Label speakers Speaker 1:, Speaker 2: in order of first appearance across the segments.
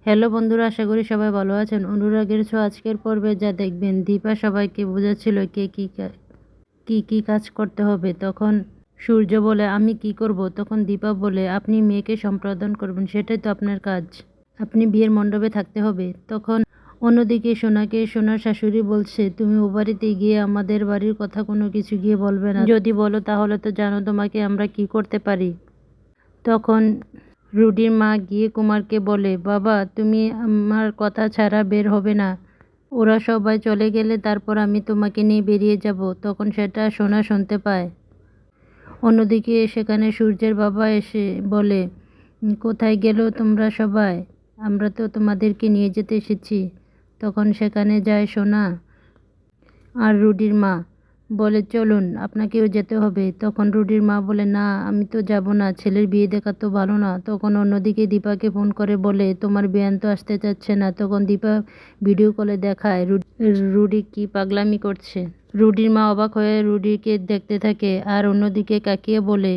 Speaker 1: Hello বন্ধুরা, আশা করি সবাই ভালো আছেন। অনুরাগের ছো আজকের পর্বে যা দেখবেন, দীপা সবাইকে বোঝাচ্ছিল কি কি কাজ করতে হবে। তখন সূর্য বলে আমি কি করব। তখন দীপা বলে আপনি মেয়েকে সম্পাদন করবেন, সেটাই তো আপনার কাজ, আপনি বিয়ের মণ্ডপে থাকতে হবে। তখন অন্যদিকে সোনার শাশুড়ি বলছে তুমি ও বাড়িতে গিয়ে আমাদের বাড়ির কথা কোনো কিছু গিয়ে বলবে না, যদি বলো তাহলে তো জানো তোমাকে আমরা কি করতে পারি। তখন রুডির মা গিয়ে কুমারকে বলে বাবা তুমি আমার কথা ছাড়া বের হবে না, ওরা সবাই চলে গেলে তারপর আমি তোমাকে নিয়ে বেরিয়ে যাব। তখন সেটা সোনা শুনতে পায়। অন্যদিকে সেখানে সূর্যের বাবা এসে বলে কোথায় গেল তোমরা সবাই, আমরা তো তোমাদেরকে নিয়ে যেতে এসেছি। তখন সেখানে যায় সোনা আর রুডির মা বলে চলুন আপনাকেও যেতে হবে। তখন রুডির মা বলে না আমি তো যাব না, ছেলের বিয়ে দেখা তো ভালো না। তখন অন্যদিকে দীপাকে ফোন করে বলে তোমার বিয়ান তো আসতে চাচ্ছে না। তখন দীপা ভিডিও কলে দেখায় রুডি কি পাগলামি করছে। রুডির মা অবাক হয়ে রুডিকে দেখতে থাকে আর অন্যদিকে কাকিয়ে বলে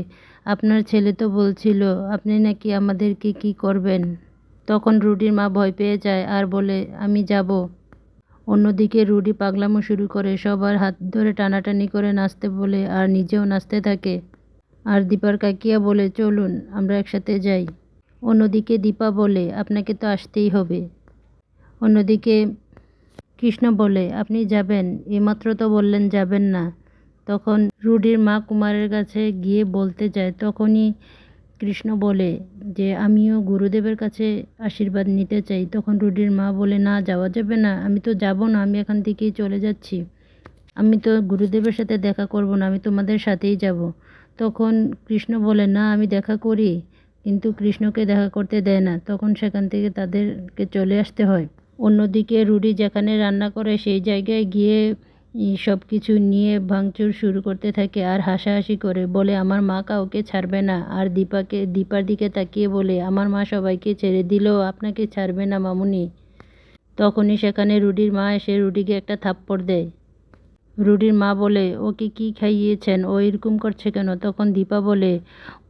Speaker 1: আপনার ছেলে তো বলছিল আপনি নাকি আমাদেরকে কি করবেন। তখন রুডির মা ভয় পেয়ে যায় আর বলে আমি যাব। অন্যদিকে রুডি পাগলামো শুরু করে, সবার হাত ধরে টানাটানি করে নাচতে বলে আর নিজেও নাচতে থাকে। আর দীপার কাকিয়া বলে চলুন আমরা একসাথে যাই। অন্যদিকে দীপা বলে আপনাকে তো আসতেই হবে। অন্যদিকে কৃষ্ণ বলে আপনি যাবেন, এইমাত্র তো বললেন যাবেন না। তখন রুডির মা কুমারের কাছে গিয়ে বলতে যায়। তখনই কৃষ্ণ বলে যে আমিও গুরুদেবের কাছে আশীর্বাদ নিতে চাই। তখন রুডির মা বলে না যাওয়া যাবে না, আমি তো যাব না, আমি এখান থেকেই চলে যাচ্ছি, আমি তো গুরুদেবের সাথে দেখা করব না, আমি তোমাদের সাথেই যাব। তখন কৃষ্ণ বলে না আমি দেখা করি, কিন্তু কৃষ্ণকে দেখা করতে দেয় না। তখন সেখান থেকে তাদেরকে চলে আসতে হয়। অন্যদিকে রুডি যেখানে রান্না করে সেই জায়গায় গিয়ে সব কিছু নিয়ে ভাঙচুর শুরু করতে থাকে আর হাসাহাসি করে বলে আমার মা কাউকে ছাড়বে না। আর দীপার দিকে তাকিয়ে বলে আমার মা সবাইকে ছেড়ে দিলেও আপনাকে ছাড়বে না মামুনি। তখনই সেখানে রুডির মা এসে রুডিকে একটা থাপ্পড় দেয়। রুডির মা বলে ওকে কি খাইয়েছেন, ও এরকম করছে কেন। তখন দীপা বলে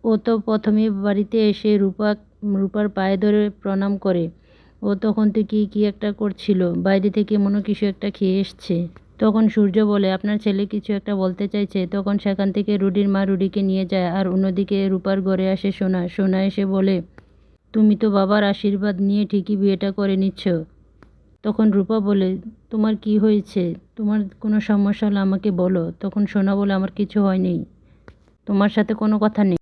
Speaker 1: ও তো প্রথমে বাড়িতে এসে রূপার পায়ে ধরে প্রণাম করে, ও তখন থেকে কি একটা করছিল, বাইরে থেকে মনে কিছু একটা খেয়ে এসছে। তখন সূর্য বলে আপনার ছেলে কিছু একটা বলতে চাইছে। তখন সেখান থেকে রুডির মা রুডিকে নিয়ে যায় আর অন্যদিকে রূপার ঘরে আসে সোনা এসে বলে তুমি তো বাবার আশীর্বাদ নিয়ে ঠিকই বিয়েটা করে নিচ্ছ। তখন রূপা বলে তোমার কি হয়েছে, তোমার কোনো সমস্যা হলে আমাকে বলো। তখন সোনা বলে আমার কিছু হয়নি, তোমার সাথে কোনো কথা নেই।